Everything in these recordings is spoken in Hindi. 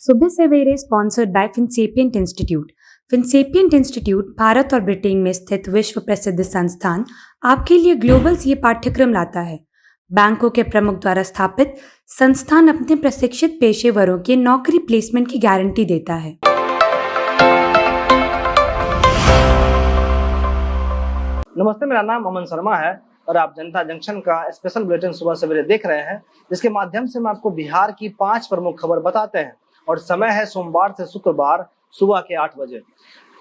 सुबह सवेरे sponsored by Finsapient Institute. Finsapient Institute Bharat और ब्रिटेन में स्थित विश्व प्रसिद्ध संस्थान आपके लिए ग्लोबल सीए पाठ्यक्रम लाता है। बैंकों के प्रमुख द्वारा स्थापित संस्थान अपने प्रशिक्षित पेशेवरों के नौकरी प्लेसमेंट की गारंटी देता है। नमस्ते, मेरा नाम अमन शर्मा है और आप जनता जंक्शन का स्पेशल बुलेटिन सुबह सवेरे देख रहे हैं, जिसके माध्यम से हम आपको बिहार की 5 प्रमुख खबर बताते हैं। और समय है सोमवार से शुक्रवार सुबह के 8 बजे।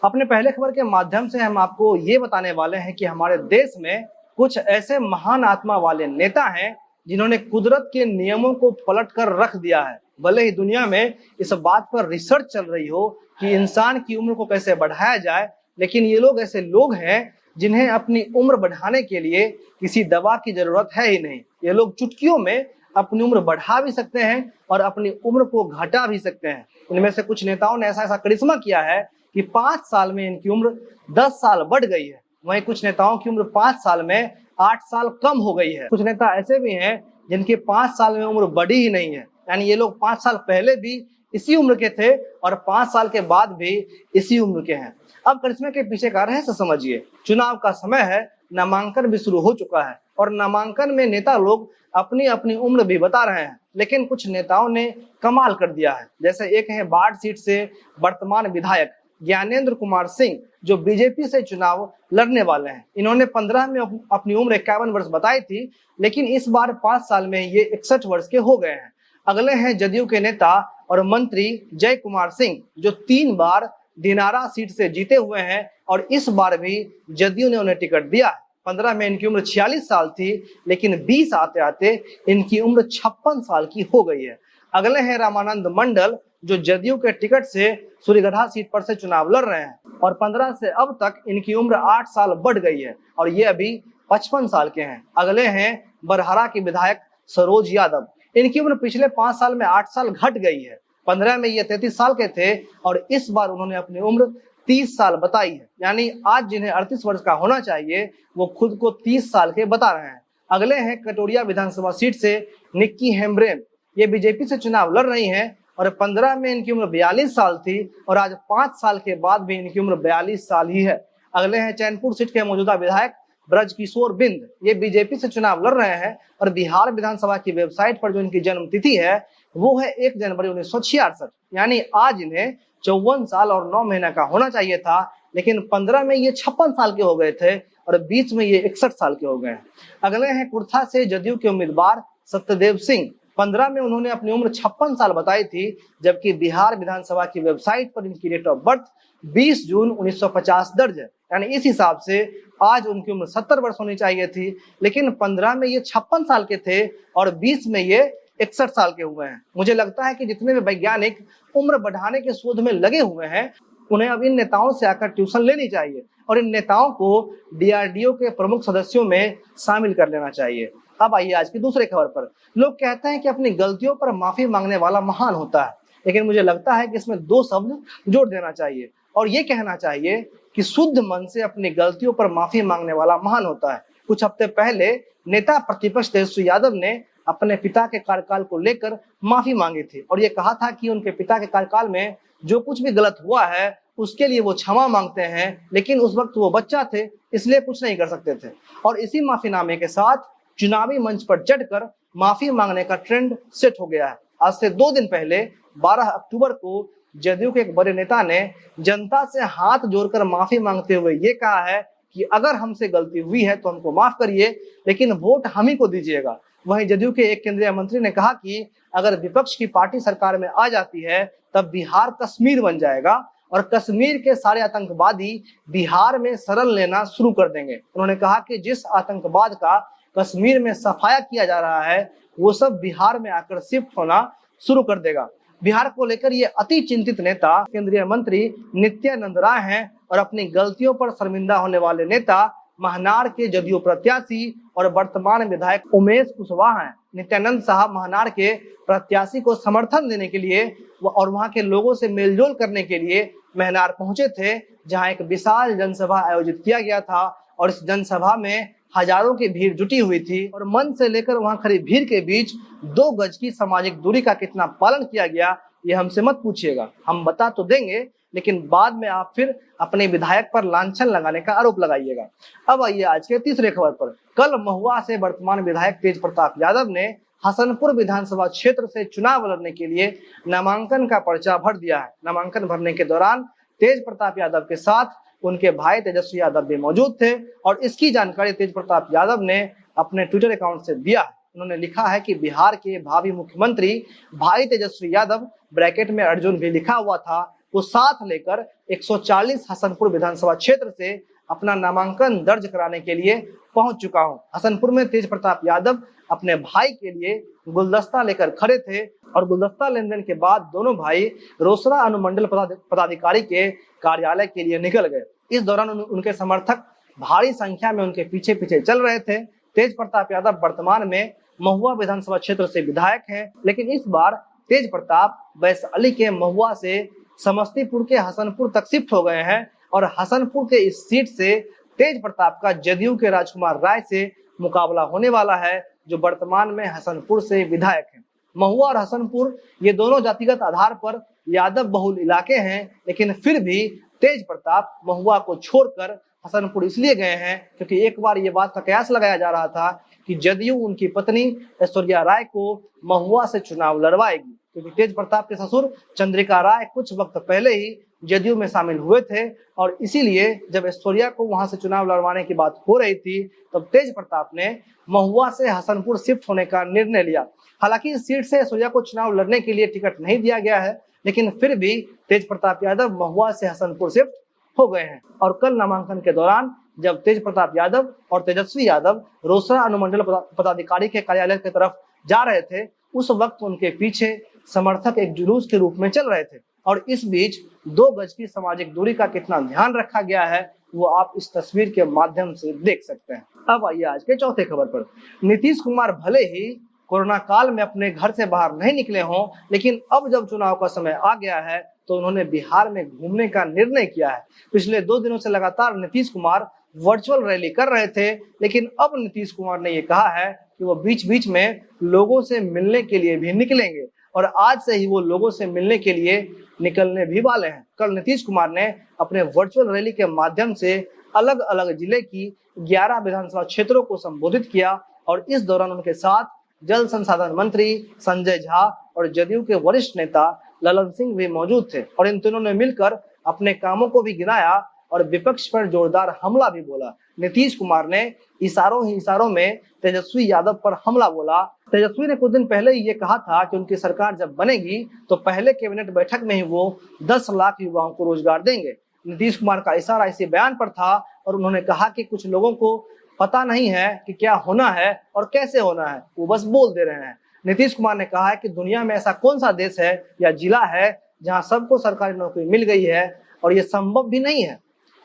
अपने पहले खबर के माध्यम से हम आपको ये बताने वाले हैं कि हमारे देश में कुछ ऐसे महान आत्मा वाले नेता हैं जिन्होंने कुदरत के नियमों को पलट कर रख दिया है। भले ही दुनिया में इस बात पर रिसर्च चल रही हो कि इंसान की उम्र को कैसे बढ़ाया जाए, लेकिन ये लोग ऐसे लोग हैं जिन्हें अपनी उम्र बढ़ाने के लिए किसी दवा की जरूरत है ही नहीं। ये लोग चुटकियों में अपनी उम्र बढ़ा भी सकते हैं और अपनी उम्र को घटा भी सकते हैं। इनमें से कुछ नेताओं ने ऐसा करिश्मा किया है कि 5 साल में इनकी उम्र 10 साल बढ़ गई है। वहीं कुछ नेताओं की उम्र 5 साल में 8 साल कम हो गई है। कुछ नेता ऐसे भी हैं जिनकी 5 साल में उम्र बढ़ी ही नहीं है, यानी ये लोग 5 साल पहले भी इसी उम्र के थे और 5 साल के बाद भी इसी उम्र के हैं। अब करिश्मे के पीछे का रहस्य समझिए। चुनाव का समय है, नामांकन भी शुरू हो चुका है और नामांकन में नेता लोग अपनी अपनी उम्र भी बता रहे हैं, लेकिन कुछ नेताओं ने कमाल कर दिया है। जैसे एक है बाढ़ सीट से वर्तमान विधायक ज्ञानेंद्र कुमार सिंह, जो बीजेपी से चुनाव लड़ने वाले हैं। इन्होंने 15 में अपनी उम्र 51 वर्ष बताई थी, लेकिन इस बार 5 साल में ये 61 वर्ष के हो गए हैं। अगले हैं जदयू के नेता और मंत्री जय कुमार सिंह, जो 3 बार दिनारा सीट से जीते हुए हैं और इस बार भी जदयू ने उन्हें टिकट दिया है। 15 में इनकी उम्र 46 साल थी, लेकिन 20 आते आते इनकी उम्र 56 साल की हो गई है। अगले हैं रामानंद मंडल, जो जदयू के टिकट से सूर्यगढ़ा सीट पर से चुनाव लड़ रहे हैं और 15 से अब तक इनकी उम्र 8 साल बढ़ गई है और ये अभी 55 साल के हैं। अगले हैं बरहरा के विधायक सरोज यादव। इनकी उम्र पिछले 5 साल में 8 साल घट गई है। 15 में ये 33 साल के थे और इस बार उन्होंने अपनी उम्र 30 साल बताई है, यानी आज जिन्हें 38 वर्ष का होना चाहिए वो खुद को 30 साल के बता रहे हैं। अगले हैं कटोरिया विधानसभा सीट से निक्की हेम्ब्रेन। ये बीजेपी से चुनाव लड़ रही हैं और 15 में इनकी उम्र 42 साल थी और आज 5 साल के बाद भी इनकी उम्र 42 साल ही है। अगले हैं चैनपुर सीट के मौजूदा विधायक ब्रजकिशोर बिंद। ये बीजेपी से चुनाव लड़ रहे हैं और बिहार विधानसभा की वेबसाइट पर जो इनकी जन्म तिथि है वो है 1 जनवरी 1966, यानी आज इन्हें 54 साल और 9 महीना का होना चाहिए था, लेकिन 15 में ये 56 साल के हो गए थे और बीच में ये 61 साल के हो गए। अगले हैं कुर्था से जदयू के उम्मीदवार सत्यदेव सिंह। 15 में उन्होंने अपनी उम्र 56 साल बताई थी, जबकि बिहार विधानसभा की वेबसाइट पर इनकी डेट ऑफ बर्थ 20 जून 1950 दर्ज है, यानी इस हिसाब से आज उनकी उम्र 70 वर्ष होनी चाहिए थी, लेकिन 15 में ये 56 साल के थे और 20 में ये 61 साल के हुए हैं। मुझे लगता है कि जितने भी वैज्ञानिक उम्र बढ़ाने के शोध में लगे हुए हैं, उन्हें अब इन नेताओं से आकर ट्यूशन लेनी चाहिए और इन नेताओं को डीआरडीओ के प्रमुख सदस्यों में शामिल कर लेना चाहिए। अब आइए आज की दूसरी खबर पर। लोग कहते हैं कि अपनी गलतियों पर माफी मांगने वाला महान होता है, लेकिन मुझे लगता है कि इसमें 2 शब्द जोड़ देना चाहिए और ये कहना चाहिए कि शुद्ध मन से अपनी गलतियों पर माफी मांगने वाला महान होता है। कुछ हफ्ते पहले नेता प्रतिपक्ष तेजस्वी यादव ने अपने पिता के कार्यकाल को लेकर माफी मांगी थी और ये कहा था कि उनके पिता के कार्यकाल में जो कुछ भी गलत हुआ है उसके लिए वो क्षमा मांगते हैं, लेकिन उस वक्त वो बच्चा थे इसलिए कुछ नहीं कर सकते थे। और इसी माफीनामे के साथ चुनावी मंच पर चढ़कर माफी मांगने का ट्रेंड सेट हो गया है। आज से 2 दिन पहले 12 अक्टूबर को जदयू के एक बड़े नेता ने जनता से हाथ जोड़कर माफी मांगते हुए ये कहा है कि अगर हमसे गलती हुई है तो हमको माफ करिए, लेकिन वोट हम ही को दीजिएगा। वहीं जदयू के एक केंद्रीय मंत्री ने कहा कि अगर विपक्ष की पार्टी सरकार में आ जाती है तब बिहार कश्मीर बन जाएगा और कश्मीर के सारे आतंकवादी बिहार में शरण लेना शुरू कर देंगे। उन्होंने कहा कि जिस आतंकवाद का कश्मीर में सफाया किया जा रहा है वो सब बिहार में आकर शिफ्ट होना शुरू कर देगा। बिहार को लेकर ये अति चिंतित नेता केंद्रीय मंत्री नित्यानंद राय हैं और अपनी गलतियों पर शर्मिंदा होने वाले नेता महनार के जदयू प्रत्याशी और वर्तमान विधायक उमेश कुशवाहा हैं। नित्यानंद साहब महनार के प्रत्याशी को समर्थन देने के लिए और वहां के लोगों से मेलजोल करने के लिए महनार पहुंचे थे, जहां एक विशाल जनसभा आयोजित किया गया था और इस जनसभा में हजारों की भीड़ जुटी हुई थी और मंच से लेकर वहां खड़ी भीड़ के बीच 2 गज की सामाजिक दूरी का कितना पालन किया गया ये हमसे मत पूछिएगा, हम बता तो देंगे लेकिन बाद में आप फिर अपने विधायक पर लांछन लगाने का आरोप लगाइएगा। अब आइए आज के तीसरे खबर पर। कल महुआ से वर्तमान विधायक तेज प्रताप यादव ने हसनपुर विधानसभा क्षेत्र से चुनाव लड़ने के लिए नामांकन का पर्चा भर दिया है। नामांकन भरने के दौरान तेज प्रताप यादव के साथ उनके भाई तेजस्वी यादव भी मौजूद थे और इसकी जानकारी तेज प्रताप यादव ने अपने ट्विटर अकाउंट से दिया है। उन्होंने लिखा है कि बिहार के भावी मुख्यमंत्री भाई तेजस्वी यादव, ब्रैकेट में अर्जुन भी लिखा हुआ था, वो साथ लेकर 140 हसनपुर विधानसभा क्षेत्र से अपना नामांकन दर्ज कराने के लिए पहुंच चुका हूं। हसनपुर में तेज प्रताप यादव अपने भाई के लिए गुलदस्ता लेकर खड़े थे और गुलदस्ता लेन देन के बाद दोनों भाई रोसड़ा अनुमंडल पदाधिकारी के कार्यालय के लिए निकल गए। इस दौरान उनके समर्थक भारी संख्या में उनके पीछे पीछे चल रहे थे। तेज प्रताप यादव वर्तमान में महुआ विधानसभा क्षेत्र से विधायक हैं, लेकिन इस बार तेज प्रताप वैशाली के महुआ से समस्तीपुर के हसनपुर तक शिफ्ट हो गए हैं और हसनपुर के इस सीट से तेज प्रताप का जदयू के राजकुमार राय से मुकाबला होने वाला है, जो वर्तमान में हसनपुर से विधायक हैं। महुआ और हसनपुर ये दोनों जातिगत आधार पर यादव बहुल इलाके हैं, लेकिन फिर भी तेज प्रताप महुआ को छोड़कर हसनपुर इसलिए गए हैं क्योंकि एक बार ये बात का कयास लगाया जा रहा था कि जदयू उनकी पत्नी ऐश्वर्या राय को महुआ से चुनाव लड़वाएगी, क्योंकि तेज प्रताप के ससुर चंद्रिका राय कुछ वक्त पहले ही जदयू में शामिल हुए थे और इसीलिए जब ऐश्वर्या को वहां से चुनाव लड़वाने की बात हो रही थी तब तेज प्रताप ने महुआ से हसनपुर शिफ्ट होने का निर्णय लिया। हालांकि इस सीट से ऐश्वर्या को चुनाव लड़ने के लिए टिकट नहीं दिया गया है, लेकिन फिर भी तेज प्रताप यादव महुआ से हसनपुर शिफ्ट हो गए हैं। और कल नामांकन के दौरान जब तेज प्रताप यादव और तेजस्वी यादव रोसड़ा अनुमंडल पदाधिकारी के कार्यालय की तरफ जा रहे थे, उस वक्त उनके पीछे समर्थक एक जुलूस के रूप में चल रहे थे और इस बीच 2 गज की सामाजिक दूरी का कितना ध्यान रखा गया है वो आप इस तस्वीर के माध्यम से देख सकते हैं। अब आइए आज के चौथे खबर पर। नीतीश कुमार भले ही कोरोना काल में अपने घर से बाहर नहीं निकले हों, लेकिन अब जब चुनाव का समय आ गया है तो उन्होंने बिहार में घूमने का निर्णय किया है। पिछले 2 दिनों से लगातार नीतीश कुमार वर्चुअल रैली कर रहे थे, लेकिन अब नीतीश कुमार ने ये कहा है कि वो बीच बीच में लोगों से मिलने के लिए भी निकलेंगे और आज से ही वो लोगों से मिलने के लिए निकलने भी वाले हैं। कल नीतीश कुमार ने अपने वर्चुअल रैली के माध्यम से अलग अलग जिले की 11 विधानसभा क्षेत्रों को संबोधित किया और इस दौरान उनके साथ जल संसाधन मंत्री संजय झा और जदयू के वरिष्ठ नेता ललन सिंह भी मौजूद थे और इन तीनों ने मिलकर अपने कामों को भी गिनाया और विपक्ष पर जोरदार हमला भी बोला। नीतीश कुमार ने इशारों ही इशारों में तेजस्वी यादव पर हमला बोला। तेजस्वी ने कुछ दिन पहले ही ये कहा था कि उनकी सरकार जब बनेगी तो पहले कैबिनेट बैठक में ही वो 10 लाख युवाओं को रोजगार देंगे। नीतीश कुमार का इशारा इसी बयान पर था और उन्होंने कहा कि कुछ लोगों को पता नहीं है कि क्या होना है और कैसे होना है, वो बस बोल दे रहे हैं। नीतीश कुमार ने कहा है कि दुनिया में ऐसा कौन सा देश है या जिला है जहां सबको सरकारी नौकरी मिल गई है और ये संभव भी नहीं है।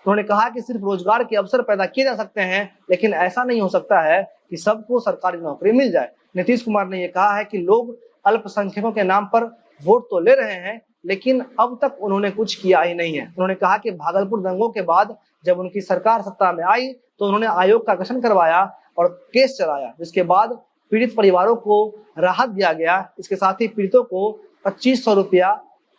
उन्होंने कहा कि सिर्फ रोजगार के अवसर पैदा किए जा सकते हैं, लेकिन ऐसा नहीं हो सकता है कि सबको सरकारी नौकरी मिल जाए। नीतीश कुमार ने यह कहा है कि लोग अल्पसंख्यकों के नाम पर वोट तो ले रहे हैं, लेकिन अब तक उन्होंने कुछ किया ही नहीं है। उन्होंने कहा कि भागलपुर दंगों के बाद जब उनकी सरकार सत्ता में आई तो उन्होंने आयोग का गठन करवाया और केस चलाया, जिसके बाद पीड़ित परिवारों को राहत दिया गया। इसके साथ ही पीड़ितों को 2500 रुपया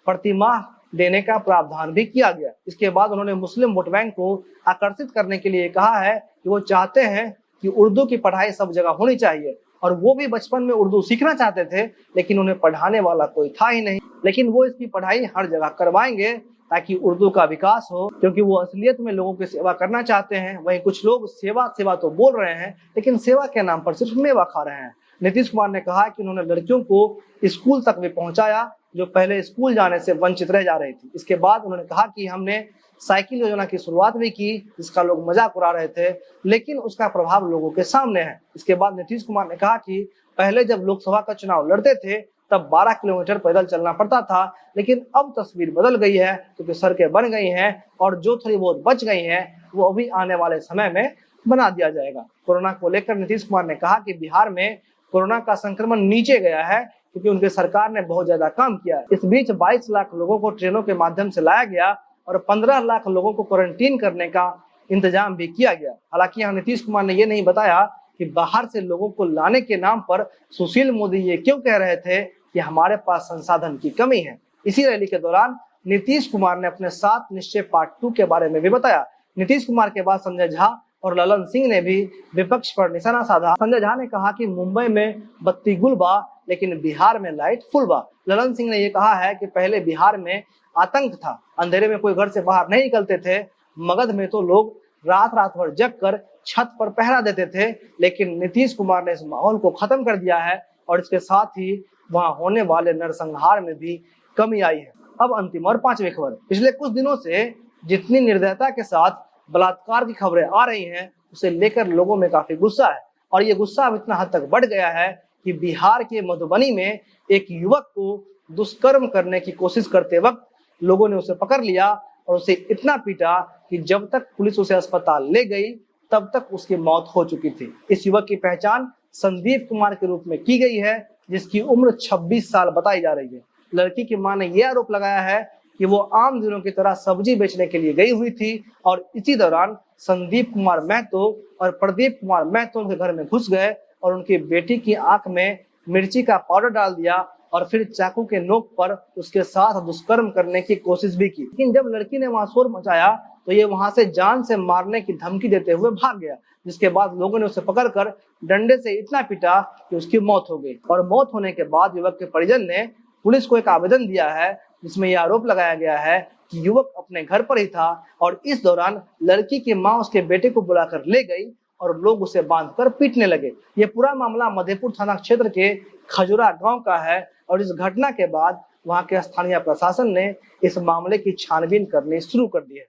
प्रति माह देने का प्रावधान भी किया गया। इसके बाद उन्होंने मुस्लिम वोट बैंक को आकर्षित करने के लिए कहा है कि वो चाहते हैं कि उर्दू की पढ़ाई सब जगह होनी चाहिए और वो भी बचपन में उर्दू सीखना चाहते थे, लेकिन उन्हें पढ़ाने वाला कोई था ही नहीं। लेकिन वो इसकी पढ़ाई हर जगह करवाएंगे ताकि उर्दू का विकास हो, क्योंकि वो असलियत में लोगों की सेवा करना चाहते हैं। वहीं कुछ लोग सेवा सेवा तो बोल रहे हैं, लेकिन सेवा के नाम पर सिर्फ मेवा खा रहे हैं। नीतीश कुमार ने कहा कि उन्होंने लड़कियों को स्कूल तक भी पहुंचाया जो पहले स्कूल जाने से वंचित रह जा रही थी। इसके बाद उन्होंने कहा कि हमने साइकिल योजना की शुरुआत भी की, जिसका लोग मजाक उड़ा रहे थे, लेकिन उसका प्रभाव लोगों के सामने है। इसके बाद नीतीश कुमार ने कहा कि पहले जब लोकसभा का चुनाव लड़ते थे तब 12 किलोमीटर पैदल चलना पड़ता था, लेकिन अब तस्वीर बदल गई है क्योंकि सड़कें बन गई हैं और जो थोड़ी बहुत बच गई हैं वो अभी आने वाले समय में बना दिया जाएगा। कोरोना को लेकर नीतीश कुमार ने कहा कि बिहार में कोरोना का संक्रमण नीचे गया है क्योंकि उनकी सरकार ने बहुत ज्यादा काम किया है। इस बीच 22 लाख लोगों को ट्रेनों के माध्यम से लाया गया और 15 लाख लोगों को क्वारंटीन करने का इंतजाम भी किया गया। हालांकि यहाँ नीतीश कुमार ने ये नहीं बताया कि बाहर से लोगों को लाने के नाम पर सुशील मोदी ये क्यों कह रहे थे कि हमारे पास संसाधन की कमी है। इसी रैली के दौरान नीतीश कुमार ने अपने 7 निश्चय पार्ट 2 के बारे में भी बताया। नीतीश कुमार के बाद संजय झा और ललन सिंह ने भी विपक्ष पर निशाना साधा। संजय झा ने कहा कि मुंबई में बत्ती गुल बा लेकिन बिहार में लाइट फुल बा। ललन सिंह ने यह कहा है कि पहले बिहार में आतंक था, अंधेरे में कोई घर से बाहर नहीं निकलते थे। मगध में तो लोग रात रात भर जग कर छत पर पहरा देते थे, लेकिन नीतीश कुमार ने इस माहौल को खत्म कर दिया है और इसके साथ ही वहां होने वाले नरसंहार में भी कमी आई है। अब अंतिम और 5वीं खबर। पिछले कुछ दिनों से जितनी निर्दयता के साथ बलात्कार की खबरें आ रही हैं, उसे लेकर लोगों में काफी गुस्सा है और ये गुस्सा अब इतना हद तक बढ़ गया है कि बिहार के मधुबनी में एक युवक को दुष्कर्म करने की कोशिश करते वक्त लोगों ने उसे पकड़ लिया और उसे इतना पीटा कि जब तक पुलिस उसे अस्पताल ले गई तब तक उसकी मौत हो चुकी थी। इस युवक की पहचान संदीप कुमार के रूप में की गई है, जिसकी उम्र 26 साल बताई जा रही है। लड़की की मां ने यह आरोप लगाया है कि वो आम दिनों की तरह सब्जी बेचने के लिए गई हुई थी और इसी दौरान संदीप कुमार महतो और प्रदीप कुमार महतो उनके घर में घुस गए और उनकी बेटी की आंख में मिर्ची का पाउडर डाल दिया और फिर चाकू के नोक पर उसके साथ दुष्कर्म करने की कोशिश भी की। लेकिन जब लड़की ने वहां शोर मचाया तो ये वहां से जान से मारने की धमकी देते हुए भाग गया, जिसके बाद लोगों ने उसे पकड़कर डंडे से इतना पीटा कि उसकी मौत हो गई। और मौत होने के बाद युवक के परिजन ने पुलिस को एक आवेदन दिया है जिसमें यह आरोप लगाया गया है कि युवक अपने घर पर ही था और इस दौरान लड़की की मां उसके बेटे को बुलाकर ले गई और लोग उसे बांधकर पीटने लगे। ये पूरा मामला मधेपुर थाना क्षेत्र के खजुरा गांव का है और इस घटना के बाद वहां के स्थानीय प्रशासन ने इस मामले की छानबीन करनी शुरू कर दी है।